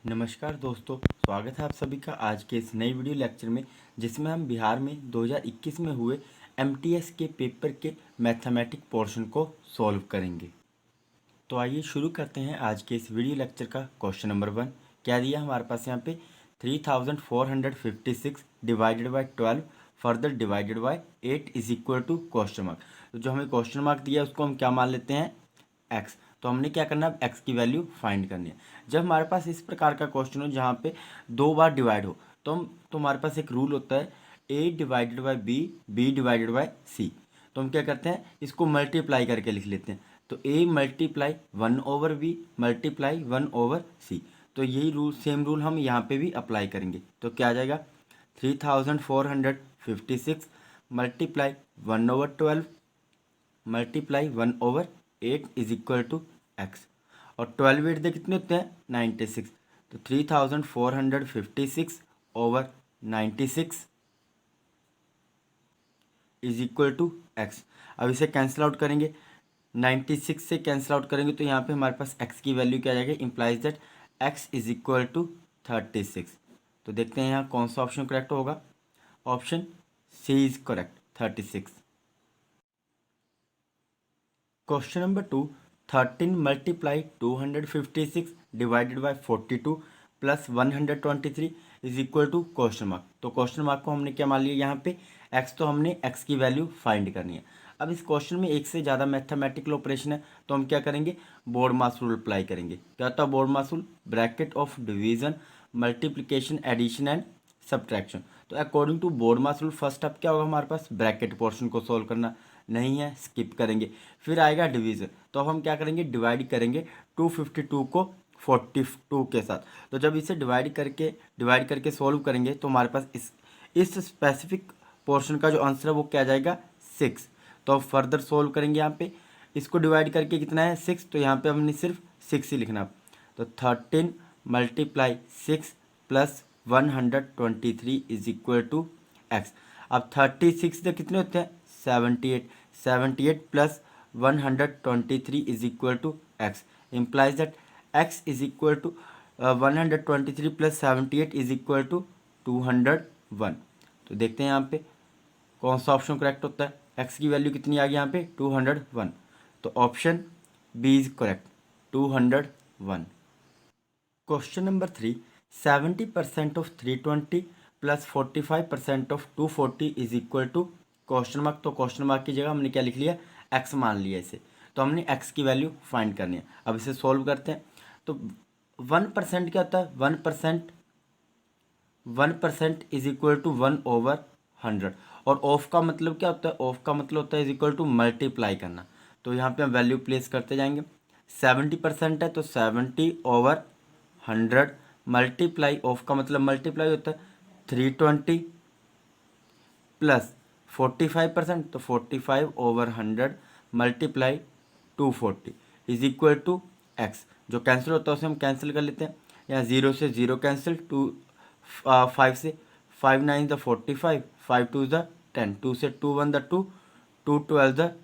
नमस्कार दोस्तों, स्वागत है आप सभी का आज के इस नई वीडियो लेक्चर में, जिसमें हम बिहार में 2021 में हुए एमटीएस के पेपर के मैथमेटिक पोर्शन को सॉल्व करेंगे। तो आइए शुरू करते हैं आज के इस वीडियो लेक्चर का। क्वेश्चन नंबर 1 क्या दिया हमारे पास यहाँ पे 3456 divided by 12 further divided by 8 is equal to question mark. तो जो हमें क्वेश्चन मार्क दिया है उसको हम क्या मान लेते हैं, एक्स। तो हमने क्या करना है, एक्स की वैल्यू फाइंड करनी है। जब हमारे पास इस प्रकार का क्वेश्चन हो जहाँ पे दो बार डिवाइड हो तो हमारे पास एक रूल होता है A divided by B, B divided by C. तो हम क्या करते हैं, इसको मल्टीप्लाई करके लिख लेते हैं। तो A multiply 1 over B multiply 1 over C. तो यही रूल, सेम रूल हम यहाँ पे भी अप्लाई करेंगे। तो क्या आ जाएगा 3456 multiply 1/12 multiply 1/8 is equal to x. और 12 8 दे कितने होते हैं 96। तो 3456 over 96 is equal to x. अब इसे कैंसिल आउट करेंगे, 96 से कैंसिल आउट करेंगे तो यहाँ पे हमारे पास x की वैल्यू क्या आ जाएगी, implies that x is equal to 36। तो देखते हैं यहाँ कौन सा ऑप्शन करेक्ट होगा। Option C is correct, 36। Question number 2 13 multiply 256 divided by 42 plus 123 is equal to question mark. तो क्वेश्चन मार्क को हमने क्या मान लिया यहाँ पे x। तो हमने x की वैल्यू फाइंड करनी है। अब इस क्वेश्चन में एक से ज़्यादा मैथमेटिकल ऑपरेशन है तो हम क्या करेंगे, बोर्ड मास रूल अप्लाई करेंगे। क्या होता है BODMAS rule, bracket of division multiplication addition and subtraction. तो according to BODMAS rule first अब क्या होगा हमारे पास, ब्रैकेट पोर्शन को सॉल्व करना नहीं है, स्किप करेंगे। फिर आएगा डिवीजन, तो हम क्या करेंगे, डिवाइड करेंगे 252 को 42 के साथ। तो जब इसे डिवाइड करके सॉल्व करेंगे तो हमारे पास इस स्पेसिफिक पोर्शन का जो आंसर है वो क्या आ जाएगा 6। तो अब फर्दर सॉल्व करेंगे, यहाँ पे इसको डिवाइड करके कितना है 6, तो यहाँ पे हमने सिर्फ 6 ही लिखना। तो 13 multiply 6 plus 123 is equal to x. अब 36 से कितने होते हैं 78, 78 plus 123 is equal to x, implies that x is equal to 123 plus 78 is equal to 201। तो देखते हैं यहाँ पे कौन सा ऑप्शन करेक्ट होता है। एक्स की वैल्यू कितनी आ गई यहाँ पे 201। तो option B is correct, 201। Question number 3 70% of 320 plus 45% of 240 is equal to question mark. तो क्वेश्चन मार्क की जगह हमने क्या लिख लिया, एक्स मान लिया इसे। तो हमने एक्स की वैल्यू फाइंड करनी है। अब इसे सॉल्व करते हैं। तो 1% क्या होता है, 1% इज इक्वल टू 1/100। और ऑफ का मतलब क्या होता है, ऑफ का मतलब होता है इज इक्वल टू मल्टीप्लाई करना। तो यहाँ पे हम वैल्यू प्लेस करते जाएंगे। 70% है तो 70/100 मल्टीप्लाई, ऑफ का मतलब मल्टीप्लाई होता है 320 प्लस 45%, तो 45/100 multiply 240 is equal to x. जो कैंसिल होता है उसे हम कैंसिल कर लेते हैं। यहाँ 0 से 0 कैंसिल, 5 से 5 9 द 45, 5 2 द 10, 2 से 2 1 द 2, 2 12 द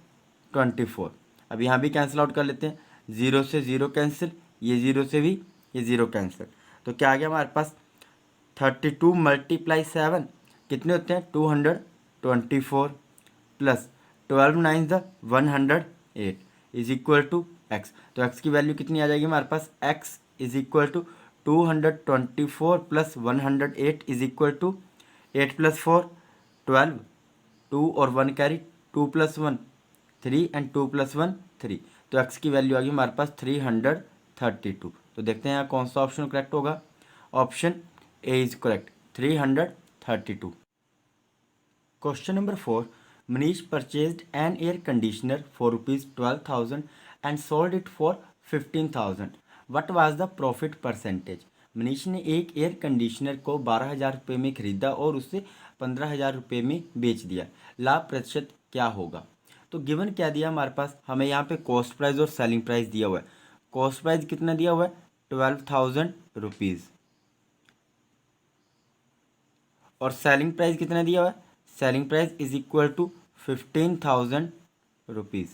24। अब यहाँ भी कैंसिल आउट कर लेते हैं, 0 से 0 कैंसिल, ये 0 से भी ये 0 कैंसिल। तो क्या आ गया हमारे पास 32 मल्टीप्लाई 7 कितने होते हैं 224 plus 12 9 the 108 is equal to x. तो एक्स की वैल्यू कितनी आ जाएगी हमारे पास, x is equal to 224 plus 108 is equal to 8 plus 4 12, 2 और 1 कैरी, 2 प्लस 1 3 एंड 2 प्लस 1 3। तो एक्स की वैल्यू आ गई हमारे पास 332। तो देखते हैं यहाँ कौन सा ऑप्शन करेक्ट होगा। Option A is correct, 332। Question number 4 Manish purchased an air conditioner for rupees 12,000 and sold it for 15,000. What was the profit percentage? Manish ने एक एयर कंडीशनर को 12,000 रुपये में खरीदा और उसे 15,000 रुपये में बेच दिया। लाभ प्रतिशत क्या होगा। तो गिवन क्या दिया हमारे पास, हमें यहाँ पे कॉस्ट प्राइस और सेलिंग प्राइस दिया हुआ है। कॉस्ट प्राइस कितना दिया हुआ है 12,000 रुपीज़ और सेलिंग प्राइस कितना दिया हुआ है, selling price is equal to 15,000 rupees.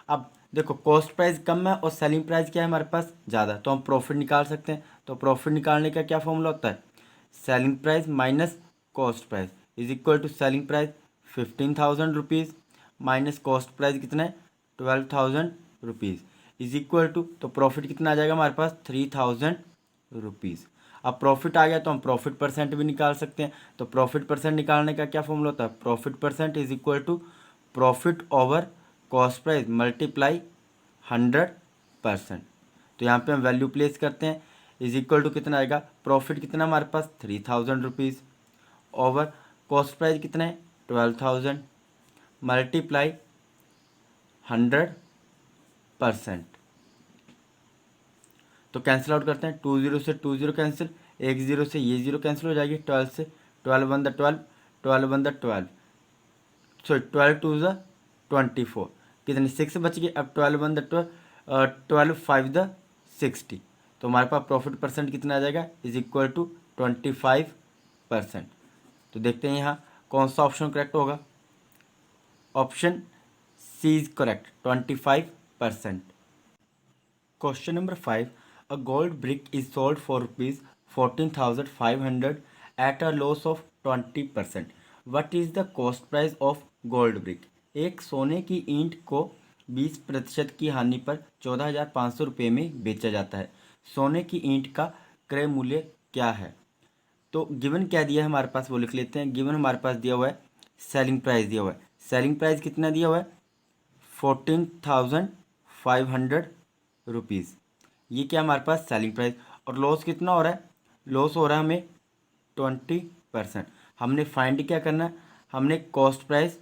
अब देखो कॉस्ट प्राइस कम है और सेलिंग प्राइस क्या है हमारे पास ज़्यादा, तो हम प्रॉफिट निकाल सकते हैं। तो प्रॉफिट निकालने का क्या फॉर्मूला होता है, selling price minus cost price is equal to selling price 15,000 rupees minus cost price कितना है 12,000 रुपीज़ इज इक्वल टू, तो प्रॉफिट कितना आ जाएगा हमारे पास 3,000 रुपीज़। अब प्रॉफिट आ गया तो हम प्रॉफिट परसेंट भी निकाल सकते हैं। तो प्रॉफिट परसेंट निकालने का क्या फॉर्मूला होता है, profit percent is equal to profit over cost price multiply 100%। तो यहाँ पे हम वैल्यू प्लेस करते हैं, इज इक्वल टू कितना आएगा, प्रॉफिट कितना हमारे पास 3,000 रुपीज़ ओवर कॉस्ट प्राइस कितना है 12,000 मल्टीप्लाई 100%। तो कैंसिल आउट करते हैं, 20 से 20 कैंसिल, 10 से ये 0 कैंसिल हो जाएगी, 12 से 12 1 12 सॉरी 12 2 24 कितने 6 बच गए। अब 12 5 60, तो हमारे पास प्रॉफिट परसेंट कितना आ जाएगा इज इक्वल टू 25%। तो देखते हैं यहाँ कौन सा ऑप्शन करेक्ट होगा, option C is correct 25%। Question number 5, a gold brick is sold for rupees 14,500 at a loss of 20%। What is the cost price of gold brick. एक सोने की ईंट को 20% की हानि पर 14,500 रुपये में बेचा जाता है। सोने की ईंट का क्रय मूल्य क्या है। तो गिवन क्या दिया है हमारे पास वो लिख लेते हैं। गिवन हमारे पास दिया हुआ है सेलिंग प्राइस दिया हुआ है। सेलिंग प्राइस कितना दिया हुआ है 14,500 रुपीज़। ये क्या हमारे पास सेलिंग प्राइस, और लॉस कितना हो रहा है, लॉस हो रहा है हमें 20%। हमने फाइंड क्या करना है, हमने कॉस्ट प्राइस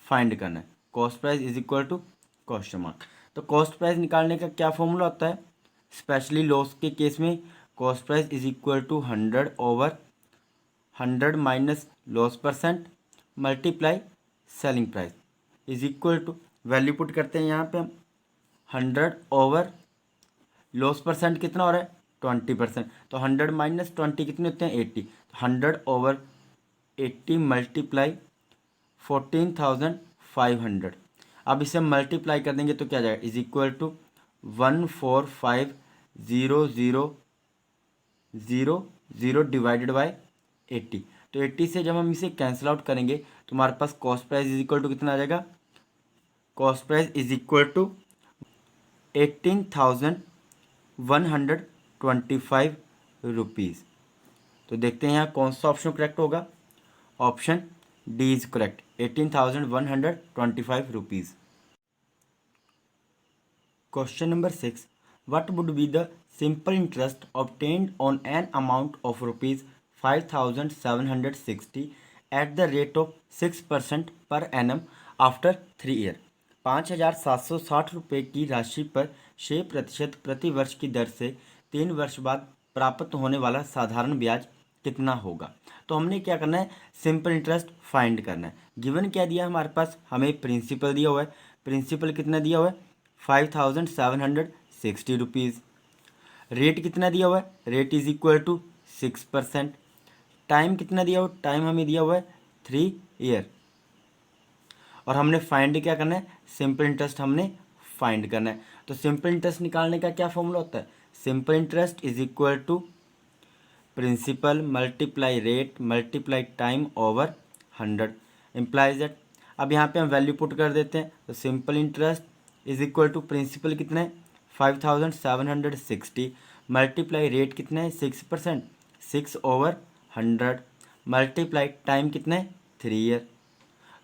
फाइंड करना है। Cost price is equal to question mark. तो कॉस्ट प्राइस निकालने का क्या फॉर्मूला होता है, स्पेशली लॉस के केस में cost price is equal to 100 minus loss percent multiply selling price is equal to, value put करते हैं यहाँ पे हम 100 ओवर लॉस परसेंट कितना हो रहा है 20%। तो 100 माइनस 20 कितने होते हैं 80। तो 100 ओवर 80 मल्टीप्लाई 14,500। अब इसे मल्टीप्लाई कर देंगे तो क्या आ जाएगा is equal to 145,000 divided by 80। तो 80 से जब हम इसे कैंसिल आउट करेंगे तो हमारे पास cost price is equal to कितना आ जाएगा, cost price is equal to 18,125 rupees. तो देखते हैं यहाँ कौन सा ऑप्शन करेक्ट होगा, option D is correct 18,125 rupees. Question number 6, what would be the simple interest obtained on an amount of rupees 5,760 at the rate of 6% per annum after 3 year। 5,760 रुपये की राशि पर 6% प्रति वर्ष की दर से 3 वर्ष बाद प्राप्त होने वाला साधारण ब्याज कितना होगा। तो हमने क्या करना है, सिंपल इंटरेस्ट फाइंड करना है। गिवन क्या दिया हमारे पास, हमें प्रिंसिपल दिया हुआ है। प्रिंसिपल कितना दिया हुआ है 5,760 रुपीज़। रेट कितना दिया हुआ है, rate is equal to 6%। Time कितना दिया हुआ, टाइम हमें दिया हुआ है 3 ईयर। और हमने फाइंड क्या करना है, सिंपल इंटरेस्ट हमने फाइंड करना है। तो सिंपल इंटरेस्ट निकालने का क्या फॉर्मूला होता है, simple interest is equal to principal multiply rate multiply time over 100 implies that. अब यहाँ पे हम वैल्यू पुट कर देते हैं। तो simple interest is equal to principal कितना है 5,760 मल्टीप्लाई रेट कितना है 6%, 6 ओवर 100 मल्टीप्लाई टाइम कितना है 3 ईयर।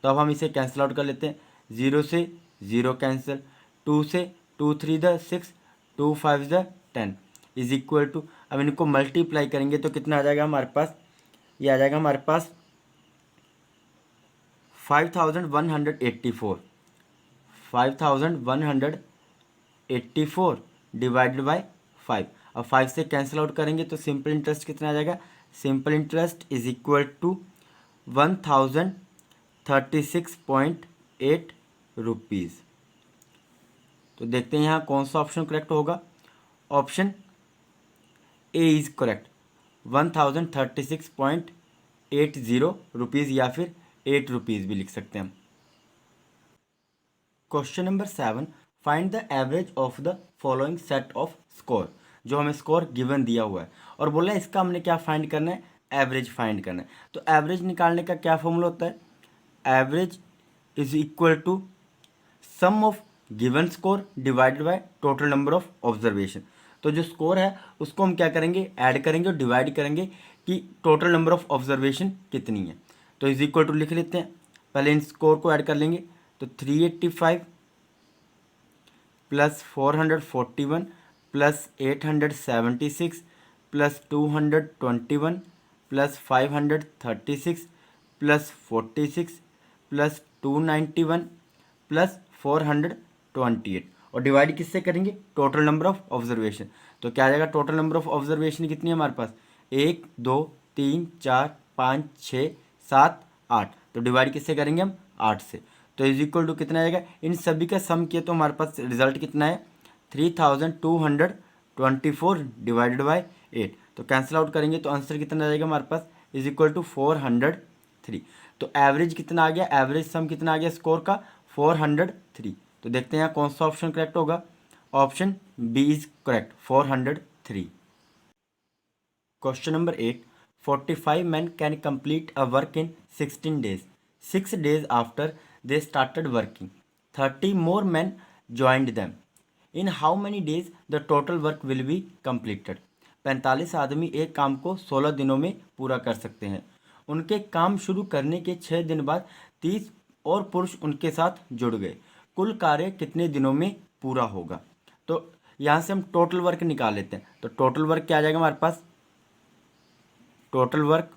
तो अब हम इसे कैंसिल आउट कर लेते हैं, 0 से 0 कैंसिल, 2 से 2 3 6, 2 5 10 इज इक्वल टू, अब इनको मल्टीप्लाई करेंगे तो कितना आ जाएगा हमारे पास, ये आ जाएगा हमारे पास 5,184 5,184 डिवाइडेड बाय 5। अब 5 से कैंसिल आउट करेंगे तो सिंपल इंटरेस्ट कितना आ जाएगा, simple interest is equal to 1,036.8 rupees. तो देखते हैं यहाँ कौन सा ऑप्शन करेक्ट होगा, option A is correct 1,036.80 rupees या फिर 8 रुपीज़ भी लिख सकते हैं हम। Question number 7, find the average of the following set of score. जो हमें स्कोर गिवन दिया हुआ है, और बोला है इसका हमने क्या फाइंड करना है, एवरेज फाइंड करना है। तो एवरेज निकालने का क्या फॉर्मूला होता है, average is equal to sum of given score divided by total number of observation. तो जो स्कोर है उसको हम क्या करेंगे, ऐड करेंगे और डिवाइड करेंगे कि टोटल नंबर ऑफ ऑब्जर्वेशन कितनी है। तो इज इक्वल टू लिख लेते हैं, पहले इन स्कोर को ऐड कर लेंगे। तो 385 plus 441 plus 876 plus 221 plus 536 plus 46 plus 291 plus 428, और डिवाइड किससे करेंगे, टोटल नंबर ऑफ ऑब्जर्वेशन। तो क्या आ जाएगा, टोटल नंबर ऑफ ऑब्जर्वेशन कितनी है हमारे पास, 1 2 3 4 5 6 7 8। तो डिवाइड किससे करेंगे हम, 8 से। तो इज इक्वल टू कितना आएगा, इन सभी का सम किया तो हमारे पास रिजल्ट कितना है, 3224 डिवाइडेड बाई 8। तो कैंसिल आउट करेंगे तो आंसर कितना आ जाएगा हमारे पास, इज इक्वल टू 403। तो एवरेज कितना आ गया, एवरेज सम कितना आ गया स्कोर का, 403। तो देखते हैं यहाँ कौन सा ऑप्शन करेक्ट होगा, option B is correct, 403। Question number 8, 45 men can complete a work in 16 days. 6 days after they started working, 30 more men joined them. In how many days the total work will be completed? 45 आदमी एक काम को 16 दिनों में पूरा कर सकते हैं। उनके काम शुरू करने के 6 दिन बाद 30 और पुरुष उनके साथ जुड़ गए। कुल कार्य कितने दिनों में पूरा होगा? तो यहाँ से हम टोटल वर्क निकाल लेते हैं। तो टोटल वर्क क्या आ जाएगा हमारे पास, total work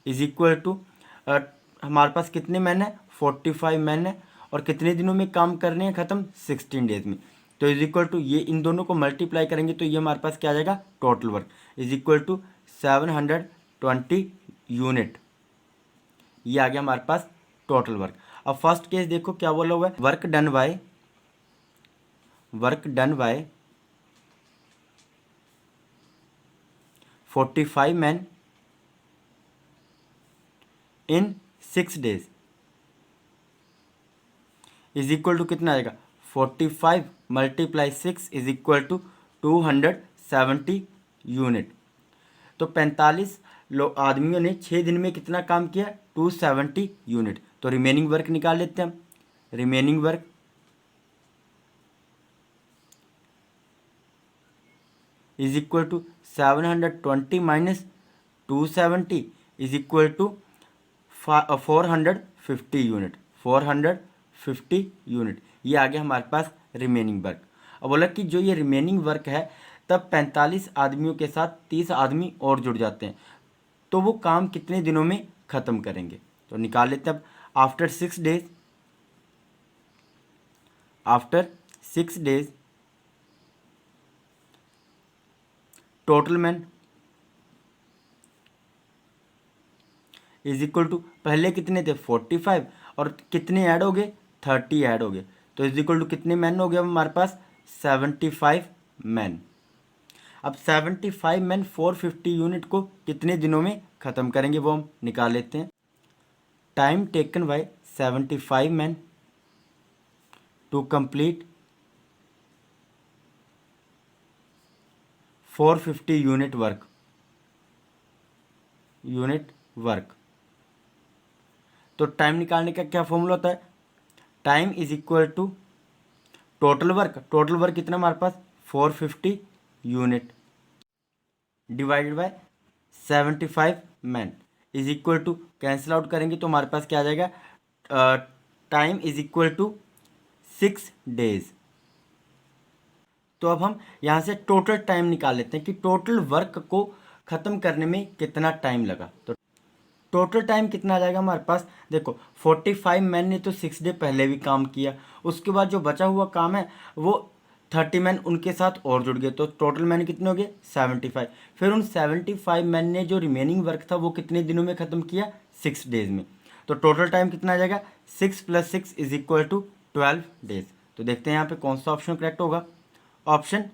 is equal to हमारे पास कितने मैन है, 45 मैन है, और कितने दिनों में काम करने हैं ख़त्म, 16 डेज में। तो इज इक्वल टू ये इन दोनों को मल्टीप्लाई करेंगे तो ये हमारे पास क्या आ जाएगा, total work is equal to 720 unit. ये आ गया हमारे पास टोटल वर्क। अब फर्स्ट केस देखो क्या बोला हुआ है, work done by 45 man in 6 days is equal to कितना आएगा, 45 multiply 6 is equal to 270 unit. तो 45 आदमियों ने 6 दिन में कितना काम किया, 270 यूनिट। तो रिमेनिंग वर्क निकाल लेते हैं हम। Remaining work is equal to 720 minus 270 is equal to 450 unit, 450 unit. ये आ गया हमारे पास रिमेनिंग वर्क। अब बोला कि जो ये रिमेनिंग वर्क है तब 45 आदमियों के साथ 30 आदमी और जुड़ जाते हैं, तो वो काम कितने दिनों में ख़त्म करेंगे। तो निकाल लेते हैं अब। After 6 days total man is equal to, पहले कितने थे 45 और कितने ऐड हो गए, 30 ऐड हो गए। तो इज इक्वल टू कितने मैन हो गए हमारे पास, 75 मैन। अब 75 मैन 450 यूनिट को कितने दिनों में ख़त्म करेंगे वो हम निकाल लेते हैं। Time taken by 75 man to complete 450 unit work. तो टाइम निकालने का क्या फॉर्मूला होता है, time is equal to total work कितना हमारे पास 450 unit divided by 75 man is equal to, cancel out करेंगे तो हमारे पास क्या आ जाएगा, time is equal to 6 days. तो अब हम यहाँ से टोटल टाइम निकाल लेते हैं कि टोटल वर्क को ख़त्म करने में कितना टाइम लगा। तो टोटल टाइम कितना आ जाएगा हमारे पास, देखो 45 मैन ने तो 6 डे पहले भी काम किया, उसके बाद जो बचा हुआ काम है वो 30 मैन उनके साथ और जुड़ गए, तो टोटल मैन कितने हो गए 75। फिर उन 75 मैन ने जो रिमेनिंग वर्क था वो कितने दिनों में ख़त्म किया, 6 डेज में। तो टोटल टाइम कितना आ जाएगा, 6 + 6 इज इक्वल टू 12 डेज। तो देखते हैं यहाँ पे कौन सा ऑप्शन करेक्ट होगा, option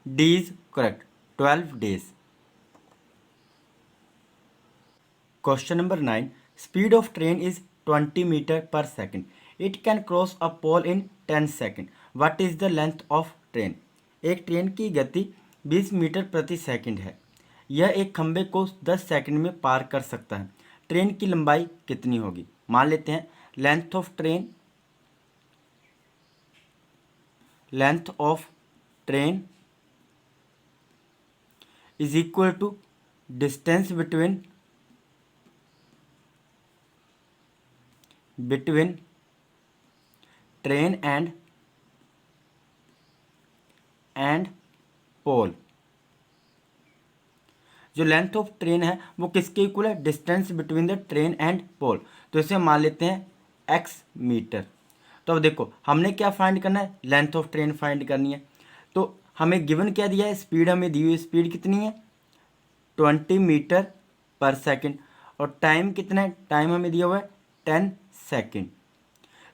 D is correct, 12 days. Question number 9. Speed of train is 20 meter per second. It can cross a pole in 10 seconds. What is the length of train? एक train की गति 20 मीटर प्रति second है। यह एक खंबे को 10 सेकंड में पार कर सकता है। ट्रेन की लंबाई कितनी होगी? मान लेते हैं length of train is equal to distance between train and pole. जो लेंथ ऑफ ट्रेन है वो किसके इक्वल है? Distance between the train and pole. तो इसे मान लेते हैं x मीटर। तो अब देखो हमने क्या फाइंड करना है? लेंथ ऑफ ट्रेन फाइंड करनी है। तो हमें गिवन क्या दिया है? स्पीड हमें दी हुई, स्पीड कितनी है? 20 मीटर पर सेकंड। और टाइम कितना है? टाइम हमें दिया हुआ है 10 सेकंड।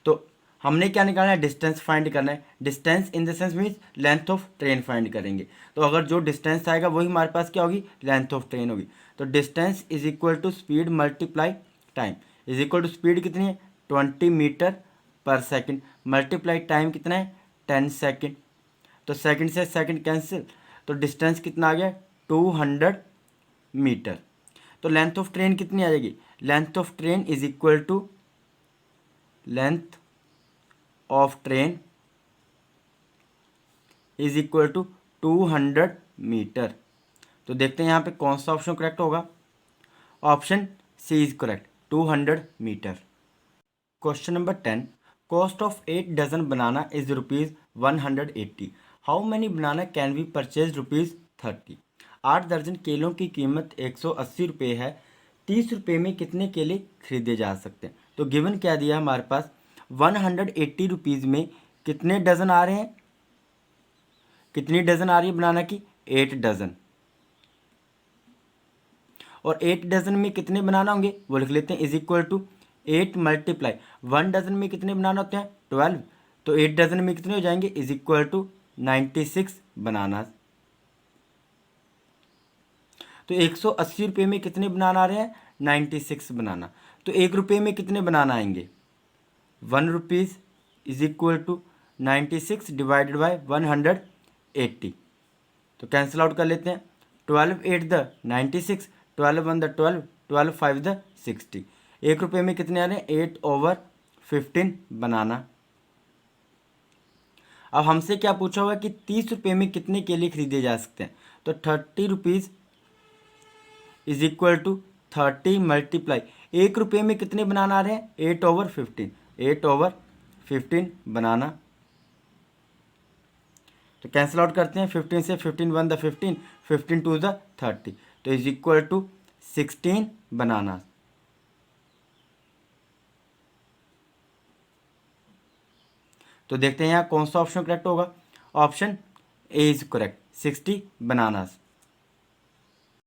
तो हमने क्या निकालना है? डिस्टेंस फाइंड करना है। Distance in the sense means length of train find करेंगे। तो अगर जो डिस्टेंस आएगा वही हमारे पास क्या होगी? लेंथ ऑफ ट्रेन होगी। तो distance is equal to speed multiply time is equal to speed कितनी है? 20 मीटर पर सेकंड मल्टीप्लाई टाइम कितना है? 10 सेकंड। तो सेकंड से सेकंड कैंसिल, तो डिस्टेंस कितना आ गया? 200 मीटर। तो लेंथ ऑफ ट्रेन कितनी आ जाएगी? Length of train is equal to length of train is equal to 200 metre. तो देखते हैं यहाँ पे कौन सा ऑप्शन करेक्ट होगा। Option C is correct, 200 metre. Question number 10, cost of 8 dozen banana is ₹180। How many banana can be purchase ₹30। 8 दर्जन केलों की कीमत 180 रुपये है। 30 रुपये में कितने केले खरीदे जा सकते हैं? तो गिवन क्या दिया हमारे पास? 180 रुपीज़ में कितने डजन आ रहे हैं? कितनी डजन आ रही है बनाना की? 8 डजन। और 8 डजन में कितने बनाना होंगे वो लिख लेते हैं, is equal to 8 multiply 1 dozen में कितने बनाना होते हैं? 12। तो 8 डजन में कितने हो जाएंगे? इज इक्वल टू 96 बनाना। तो 180 रुपये में कितने बनाना आ रहे हैं? 96 बनाना। तो 1 रुपये में कितने बनाना आएंगे? 1 rupees is equal to 96 divided by 180। तो कैंसिल आउट कर लेते हैं। 12 8 द 96, 12 1 द 12, 12 5 द 60। 1 रुपये में कितने आ रहे हैं? 8/15 बनाना। अब हमसे क्या पूछा हुआ है कि 30 रुपये में कितने केले खरीदे जा सकते हैं? तो 30 rupees is equal to 30 multiply 1 रुपये में कितने बनाना आ रहे हैं? 8/15, 8/15 बनाना। तो कैंसिल आउट करते हैं। 15 से 15 1 द 15, 15 2 द 30। तो इज इक्वल टू 16 बनाना। तो देखते हैं यहाँ कौन सा ऑप्शन करेक्ट होगा। Option A is correct, 60 bananas.